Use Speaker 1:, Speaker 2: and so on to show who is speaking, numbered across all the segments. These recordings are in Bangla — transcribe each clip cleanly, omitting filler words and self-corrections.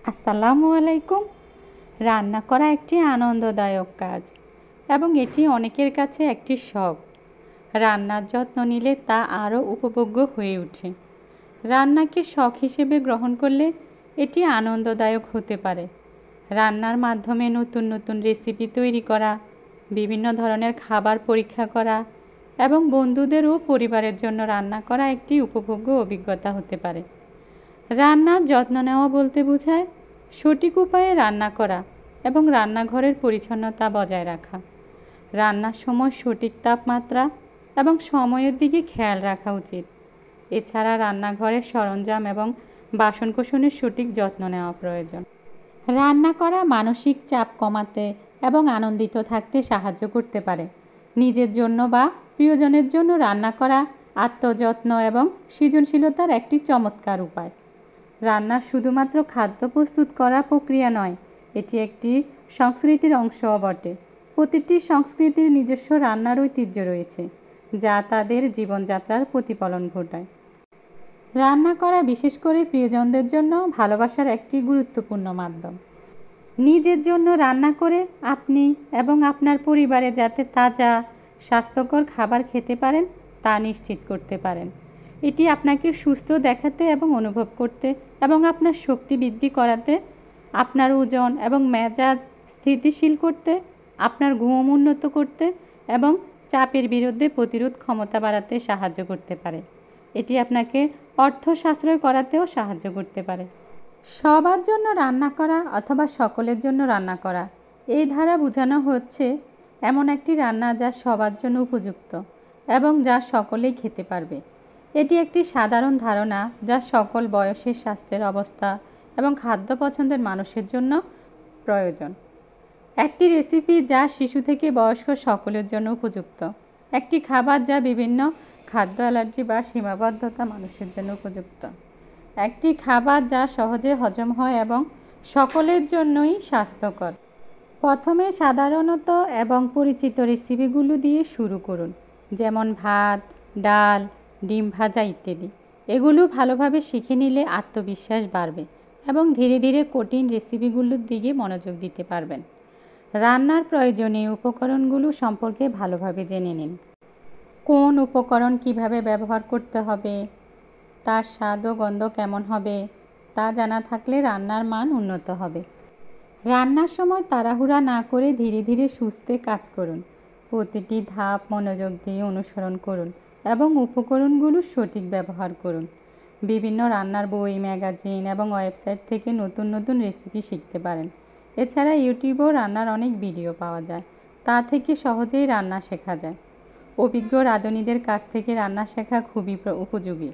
Speaker 1: আসসালামু আলাইকুম। রান্না করা একটি আনন্দদায়ক কাজ এবং এটি অনেকের কাছে একটি শখ। রান্নার যত্ন নিলে তা আরও উপভোগ্য হয়ে ওঠে। রান্নাকে শখ হিসেবে গ্রহণ করলে এটি আনন্দদায়ক হতে পারে। রান্নার মাধ্যমে নতুন নতুন রেসিপি তৈরি করা, বিভিন্ন ধরনের খাবার পরীক্ষা করা এবং বন্ধুদের ও পরিবারের জন্য রান্না করা একটি উপভোগ্য অভিজ্ঞতা হতে পারে। রান্নার যত্ন নেওয়া বলতে বোঝায় সঠিক উপায়ে রান্না করা এবং রান্নাঘরের পরিচ্ছন্নতা বজায় রাখা। রান্নার সময় সঠিক তাপমাত্রা এবং সময়ের দিকে খেয়াল রাখা উচিত। এছাড়া রান্নাঘরের সরঞ্জাম এবং বাসনকোসনের সঠিক যত্ন নেওয়া প্রয়োজন। রান্না করা মানসিক চাপ কমাতে এবং আনন্দিত থাকতে সাহায্য করতে পারে। নিজের জন্য বা প্রিয়জনের জন্য রান্না করা আত্মযত্ন এবং সৃজনশীলতার একটি চমৎকার উপায়। রান্না শুধুমাত্র খাদ্য প্রস্তুত করা প্রক্রিয়া নয়, এটি একটি সংস্কৃতির অংশও বটে। প্রতিটি সংস্কৃতির নিজস্ব রান্নার ঐতিহ্য রয়েছে, যা তাদের জীবনযাত্রার প্রতিফলন ঘটায়। রান্না করা বিশেষ করে প্রিয়জনদের জন্য ভালোবাসার একটি গুরুত্বপূর্ণ মাধ্যম। নিজের জন্য রান্না করে আপনি এবং আপনার পরিবারে যাতে তাজা, স্বাস্থ্যকর খাবার খেতে পারেন তা নিশ্চিত করতে পারেন। এটি আপনাকে সুস্থ দেখাতে এবং অনুভব করতে এবং আপনার শক্তি বৃদ্ধি করাতে, আপনার ওজন এবং মেজাজ স্থিতিশীল করতে, আপনার ঘুম উন্নত করতে এবং চাপের বিরুদ্ধে প্রতিরোধ ক্ষমতা বাড়াতে সাহায্য করতে পারে। এটি আপনাকে অর্থ সাশ্রয় করাতেও সাহায্য করতে পারে। সবার জন্য রান্না করা অথবা সকলের জন্য রান্না করা, এই ধারা বোঝানো হচ্ছে এমন একটি রান্না যা সবার জন্য উপযুক্ত এবং যা সকলেই খেতে পারবে। এটি একটি সাধারণ ধারণা যা সকল বয়সের স্বাস্থ্যের অবস্থা এবং খাদ্য পছন্দের মানুষের জন্য প্রয়োজন। একটি রেসিপি যা শিশু থেকে বয়স্ক সকলের জন্য উপযুক্ত। একটি খাবার যা বিভিন্ন খাদ্য অ্যালার্জি বা সীমাবদ্ধতা মানুষের জন্য উপযুক্ত। একটি খাবার যা সহজে হজম হয় এবং সকলের জন্যই স্বাস্থ্যকর। প্রথমে সাধারণত এবং পরিচিত রেসিপিগুলো দিয়ে শুরু করুন, যেমন ভাত, ডাল, ডিম ভাজা ইত্যাদি। এগুলো ভালোভাবে শিখে নিলে আত্মবিশ্বাস বাড়বে এবং ধীরে ধীরে কঠিন রেসিপিগুলোর দিকে মনোযোগ দিতে পারবেন। রান্নার প্রয়োজনীয় উপকরণগুলো সম্পর্কে ভালোভাবে জেনে নিন। কোন উপকরণ কিভাবে ব্যবহার করতে হবে, তার স্বাদ ও গন্ধ কেমন হবে তা জানা থাকলে রান্নার মান উন্নত হবে। রান্নার সময় তাড়াহুড়া না করে ধীরে ধীরে সুস্থে কাজ করুন। প্রতিটি ধাপ মনোযোগ দিয়ে অনুসরণ করুন এবং উপকরণগুলো সঠিক ব্যবহার করুন। বিভিন্ন রান্নার বই, ম্যাগাজিন এবং ওয়েবসাইট থেকে নতুন নতুন রেসিপি শিখতে পারেন। এছাড়া ইউটিউবেও রান্নার অনেক ভিডিও পাওয়া যায়, তা থেকে সহজেই রান্না শেখা যায়। অভিজ্ঞ রাঁধুনিদের কাছ থেকে রান্না শেখা খুবই উপযোগী।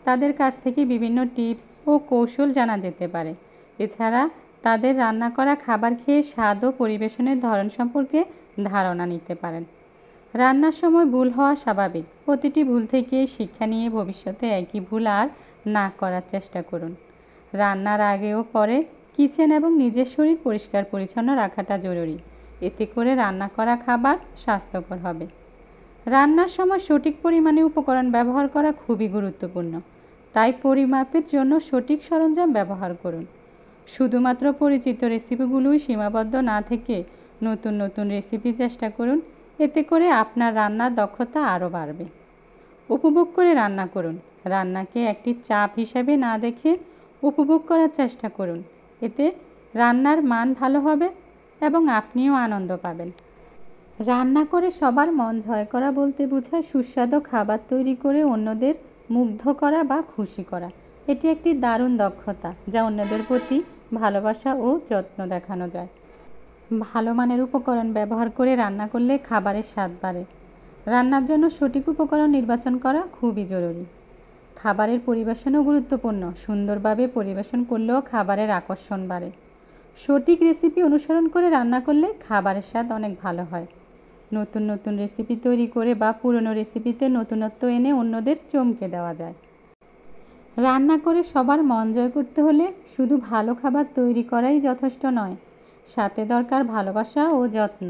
Speaker 1: তাদের কাছ থেকে বিভিন্ন টিপস ও কৌশল জানা যেতে পারে। এছাড়া তাদের রান্না করা খাবার খেয়ে স্বাদ ও পরিবেশনের ধরন সম্পর্কে ধারণা নিতে পারেন। রান্নার সময় ভুল হওয়া স্বাভাবিক। প্রতিটি ভুল থেকে শিক্ষা নিয়ে ভবিষ্যতে একই ভুল আর না করার চেষ্টা করুন। রান্নার আগে ও পরে কিচেন এবং নিজের শরীর পরিষ্কার পরিচ্ছন্ন রাখাটা জরুরি। এতে করে রান্না করা খাবার স্বাস্থ্যকর হবে। রান্নার সময় সঠিক পরিমাণে উপকরণ ব্যবহার করা খুবই গুরুত্বপূর্ণ। তাই পরিমাপের জন্য সঠিক সরঞ্জাম ব্যবহার করুন। শুধুমাত্র পরিচিত রেসিপিগুলোই সীমাবদ্ধ না থেকে নতুন নতুন রেসিপি চেষ্টা করুন। এতে করে আপনার রান্নার দক্ষতা আরও বাড়বে। উপভোগ করে রান্না করুন। রান্নাকে একটি চাপ হিসেবে না দেখে উপভোগ করার চেষ্টা করুন। এতে রান্নার মান ভালো হবে এবং আপনিও আনন্দ পাবেন। রান্না করে সবার মন জয় করা বলতে বোঝায় সুস্বাদু খাবার তৈরি করে অন্যদের মুগ্ধ করা বা খুশি করা। এটি একটি দারুণ দক্ষতা যা অন্যদের প্রতি ভালোবাসা ও যত্ন দেখানো যায়। ভালো মানের উপকরণ ব্যবহার করে রান্না করলে খাবারের স্বাদ বাড়ে। রান্নার জন্য সঠিক উপকরণ নির্বাচন করা খুবই জরুরি। খাবারের পরিবেশনও গুরুত্বপূর্ণ। সুন্দরভাবে পরিবেশন করলেও খাবারের আকর্ষণ বাড়ে। সঠিক রেসিপি অনুসরণ করে রান্না করলে খাবারের স্বাদ অনেক ভালো হয়। নতুন নতুন রেসিপি তৈরি করে বা পুরনো রেসিপিতে নতুনত্ব এনে অন্যদের চমকে দেওয়া যায়। রান্না করে সবার মন জয় করতে হলে শুধু ভালো খাবার তৈরি করাই যথেষ্ট নয়, সাথে দরকার ভালোবাসা ও যত্ন।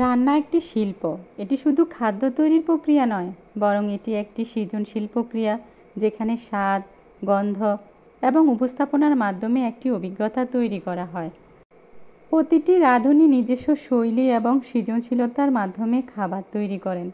Speaker 1: রান্না একটি শিল্প। এটি শুধু খাদ্য তৈরির প্রক্রিয়া নয়, বরং এটি একটি সৃজনশীল প্রক্রিয়া যেখানে স্বাদ, গন্ধ এবং উপস্থাপনার মাধ্যমে একটি অভিজ্ঞতা তৈরি করা হয়। প্রতিটি রাঁধুনি নিজস্ব শৈলী এবং সৃজনশীলতার মাধ্যমে খাবার তৈরি করেন।